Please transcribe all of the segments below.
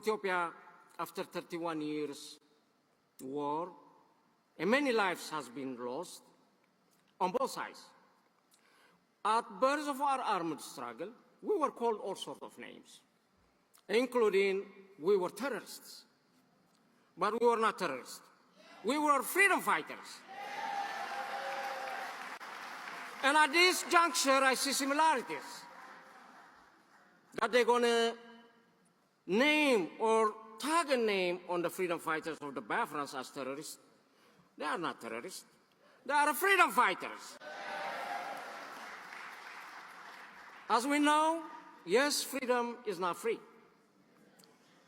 Ethiopia after 31 years war, and many lives has been lost on both sides. At birth of our armed struggle, we were called all sorts of names, including we were terrorists. But we were not terrorists. We were freedom fighters. And at this juncture, I see similarities. That they're going to name or tag a name on the freedom fighters of the Biafrans as terrorists. They are not terrorists. They are freedom fighters. As we know, yes, freedom is not free.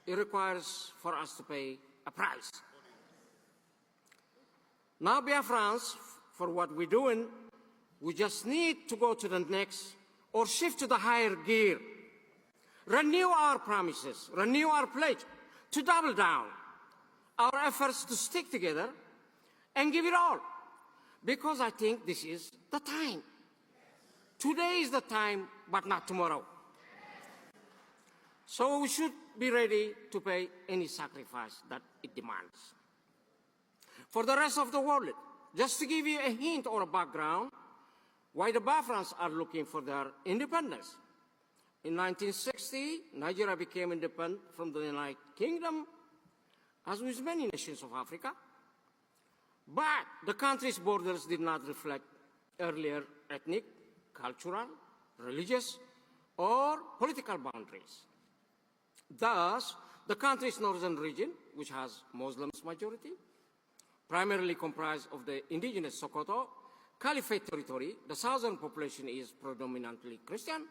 It requires for us to pay a price. Now, Biafrans, for what we're doing, we just need to go to the next or shift to the higher gear. Renew our promises, renew our pledge to double down our efforts to stick together and give it all. Because I think this is the time. Today is the time, but not tomorrow. So we should be ready to pay any sacrifice that it demands. For the rest of the world, just to give you a hint or a background, why the Biafrans are looking for their independence. In 1960, Nigeria became independent from the United Kingdom, as with many nations of Africa. But the country's borders did not reflect earlier ethnic, cultural, religious, or political boundaries. Thus, the country's northern region, which has Muslims majority, primarily comprised of the indigenous Sokoto Caliphate territory, the southern population is predominantly Christian,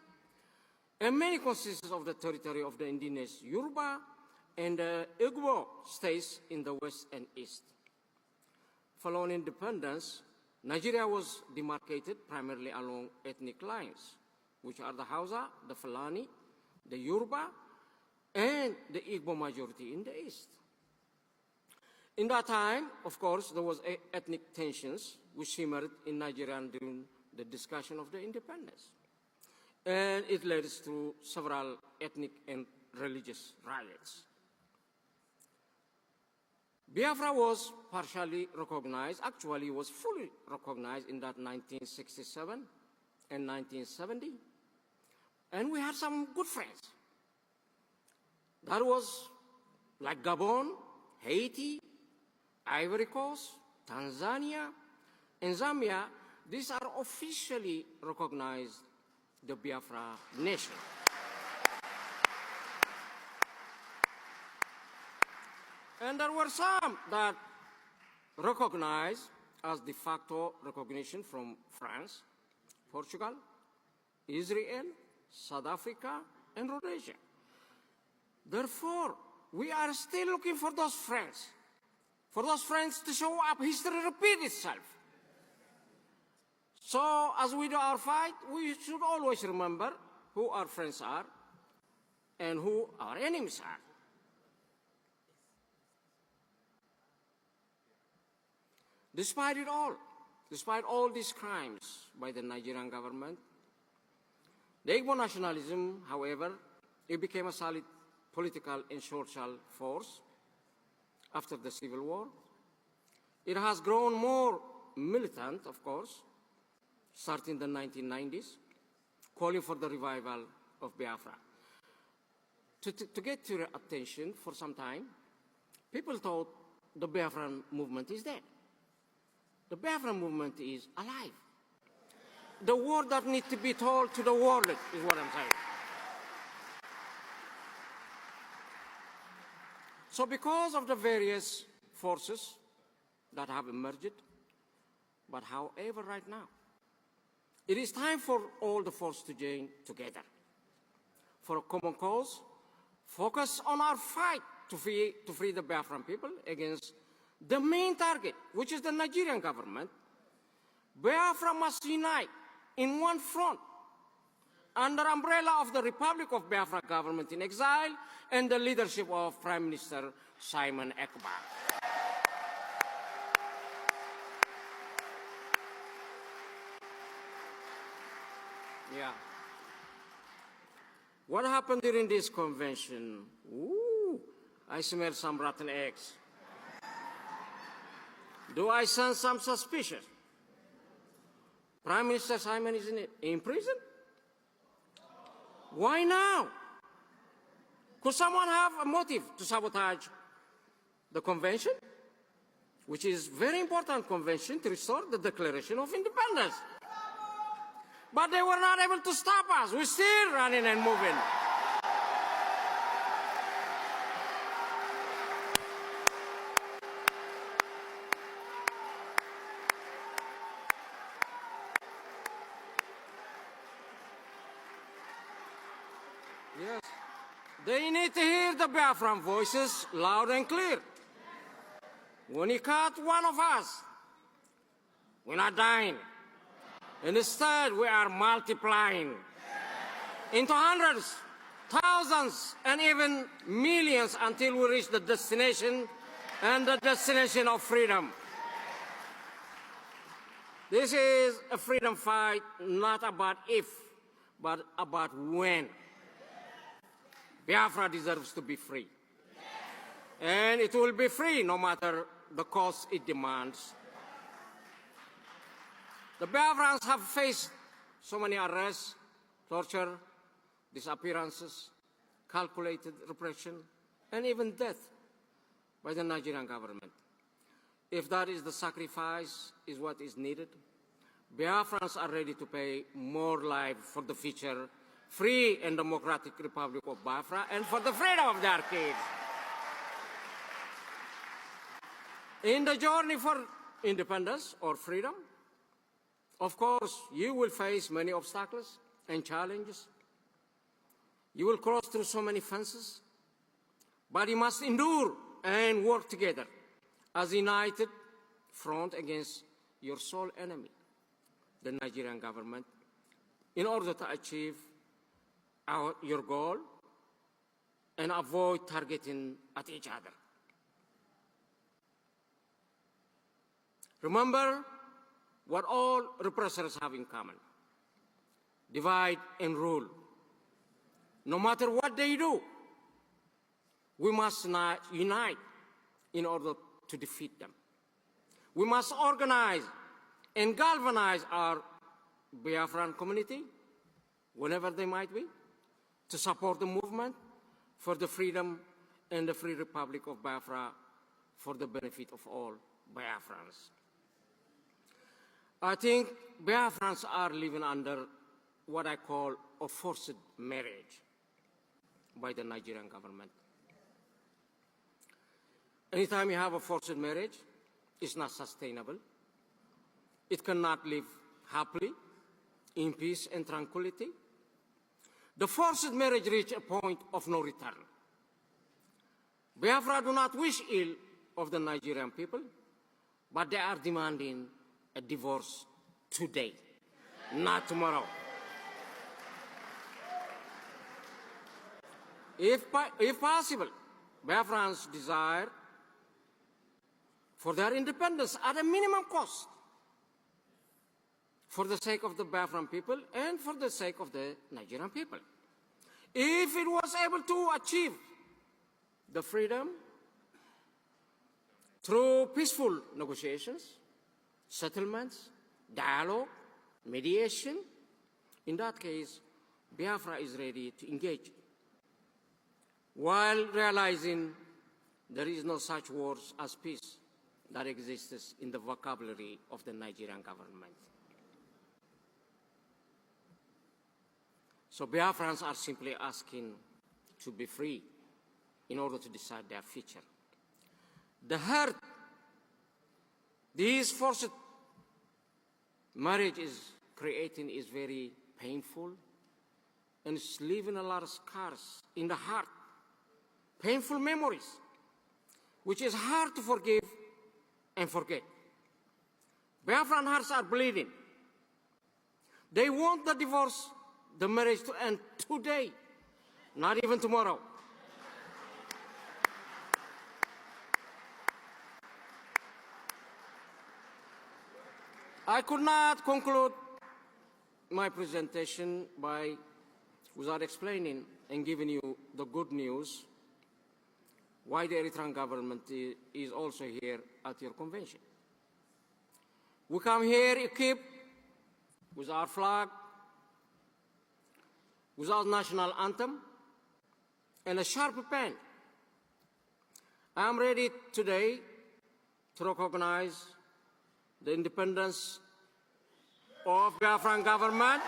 and many consists of the territory of the indigenous Yoruba and the Igbo states in the west and east. Following independence, Nigeria was demarcated primarily along ethnic lines, which are the Hausa, the Fulani, the Yoruba, and the Igbo majority in the east. In that time, of course, there was ethnic tensions which simmered in Nigeria during the discussion of the independence. And it led to several ethnic and religious riots. Biafra was partially recognized, actually was fully recognized in that 1967 and 1970. And we had some good friends. That was like Gabon, Haiti, Ivory Coast, Tanzania, and Zambia. These are officially recognized the Biafra nation. And there were some that recognized as de facto recognition from France, Portugal, Israel, South Africa, and Rhodesia. Therefore, we are still looking for those friends to show up. History repeats itself. So as we do our fight, we should always remember who our friends are and who our enemies are. Despite it all, despite all these crimes by the Nigerian government, the Igbo nationalism, however, it became a solid political and social force after the Civil War. It has grown more militant, of course, starting in the 1990s, calling for the revival of Biafra. To get your attention for some time, people thought the Biafran movement is dead. The Biafran movement is alive. The word that needs to be told to the world is what I'm saying. So because of the various forces that have emerged, but however right now, it is time for all the forces to join together for a common cause, focus on our fight to free the Biafran people against the main target, which is the Nigerian government. Biafra must unite in one front under umbrella of the Republic of Biafra government in exile and the leadership of Prime Minister Simon Ekpa. Yeah. What happened during this convention? I smell some rotten eggs. Do I sense some suspicion? Prime Minister Simon is in prison? Why now? Could someone have a motive to sabotage the convention, which is a very important convention to restore the Declaration of Independence? But they were not able to stop us. We're still running and moving. Yes. They need to hear the Biafran voices loud and clear. When you cut one of us, we're not dying. Instead, we are multiplying into hundreds, thousands, and even millions until we reach the destination, and the destination of freedom. This is a freedom fight not about if, but about when. Biafra deserves to be free. And it will be free no matter the cost it demands. The Biafrans have faced so many arrests, torture, disappearances, calculated repression, and even death by the Nigerian government. If that is the sacrifice is what is needed, Biafrans are ready to pay more life for the future free and democratic Republic of Biafra and for the freedom of their kids. In the journey for independence or freedom, of course, you will face many obstacles and challenges. You will cross through so many fences, but you must endure and work together as a united front against your sole enemy, the Nigerian government, in order to achieve your goal and avoid targeting at each other. Remember what all repressors have in common: divide and rule. No matter what they do, we must unite in order to defeat them. We must organize and galvanize our Biafran community, whenever they might be, to support the movement for the freedom and the free Republic of Biafra for the benefit of all Biafrans. I think Biafrans are living under what I call a forced marriage by the Nigerian government. Anytime you have a forced marriage, it's not sustainable. It cannot live happily, in peace and tranquility. The forced marriage reached a point of no return. Biafra do not wish ill of the Nigerian people, but they are demanding a divorce today, not tomorrow. If possible, Biafrans desire for their independence at a minimum cost, for the sake of the Biafran people and for the sake of the Nigerian people. If it was able to achieve the freedom through peaceful negotiations, settlements, dialogue, mediation, in that case, Biafra is ready to engage, while realizing there is no such words as peace that exists in the vocabulary of the Nigerian government. So Biafrans are simply asking to be free in order to decide their future. The hurt this forced marriage is creating is very painful, and it's leaving a lot of scars in the heart, painful memories, which is hard to forgive and forget. Biafran hearts are bleeding. They want the divorce, the marriage to end today, not even tomorrow. I could not conclude my presentation without explaining and giving you the good news why the Eritrean government is also here at your convention. We come here equipped with our flag, with our national anthem, and a sharp pen. I am ready today to recognize the independence of Biafran government.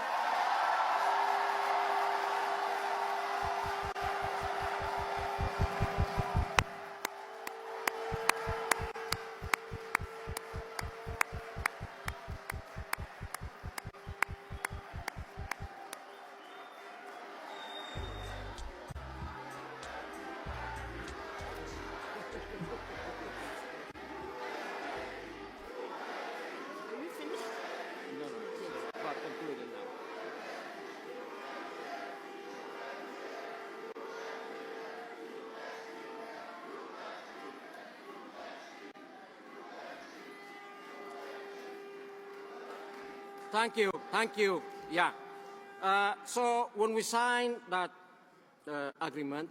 Thank you. Yeah. So when we sign that agreement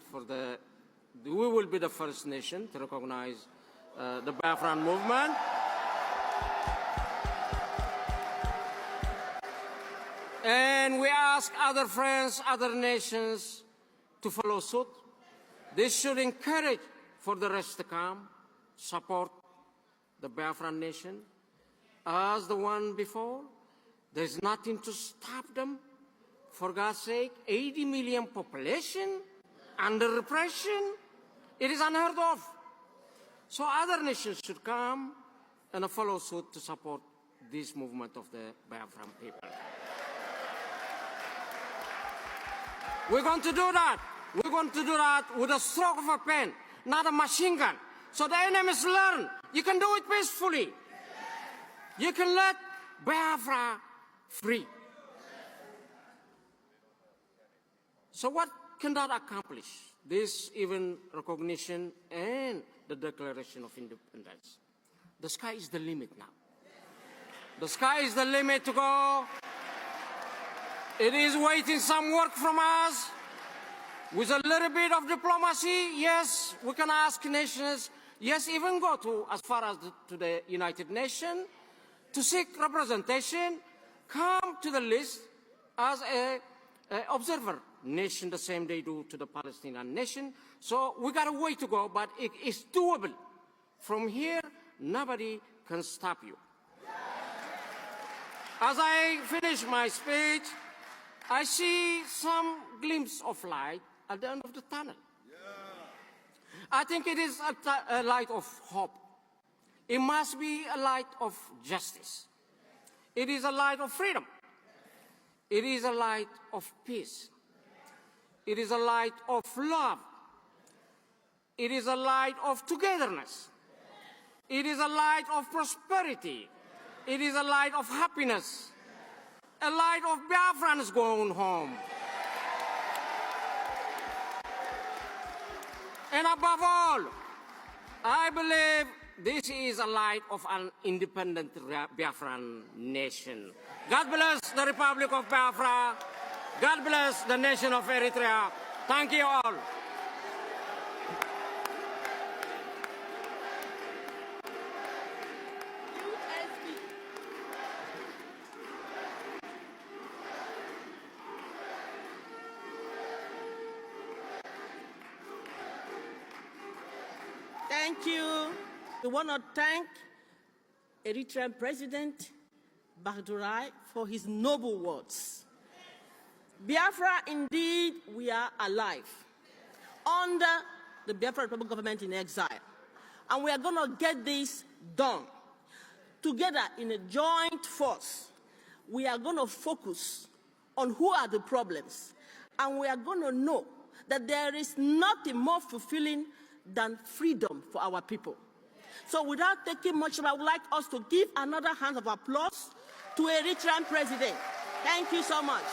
we will be the first nation to recognize the Biafran movement. And we ask other friends, other nations to follow suit. This should encourage for the rest to come, support the Biafran nation as the one before. There's nothing to stop them. For God's sake, 80 million population under repression, it is unheard of. So other nations should come and follow suit to support this movement of the Biafran people. We're going to do that. We're going to do that with a stroke of a pen, not a machine gun. So the enemies learn. You can do it peacefully. You can let Biafra free. So what can that accomplish? This even recognition and the Declaration of Independence. The sky is the limit now. The sky is the limit to go. It is waiting some work from us. With a little bit of diplomacy, yes, we can ask nations, yes, even go to as far as to the United Nations to seek representation. Come to the list as an observer nation the same they do to the Palestinian nation. So we got a way to go, but it is doable. From here, nobody can stop you. As I finish my speech, I see some glimpse of light at the end of the tunnel. I think it is a light of hope. It must be a light of justice. It is a light of freedom. It is a light of peace. It is a light of love. It is a light of togetherness. It is a light of prosperity. It is a light of happiness. A light of Biafrans going home. And above all, I believe this is a light of an independent Biafran nation. God bless the Republic of Biafra. God bless the nation of Eritrea. Thank you all. Thank you. We want to thank Eritrean President BRGIE for his noble words. Biafra, indeed, we are alive under the Biafra Republic government in exile. And we are going to get this done. Together in a joint force, we are going to focus on who are the problems. And we are going to know that there is nothing more fulfilling than freedom for our people. So without taking much time, I would like us to give another hand of applause to Eritrean President. Thank you so much.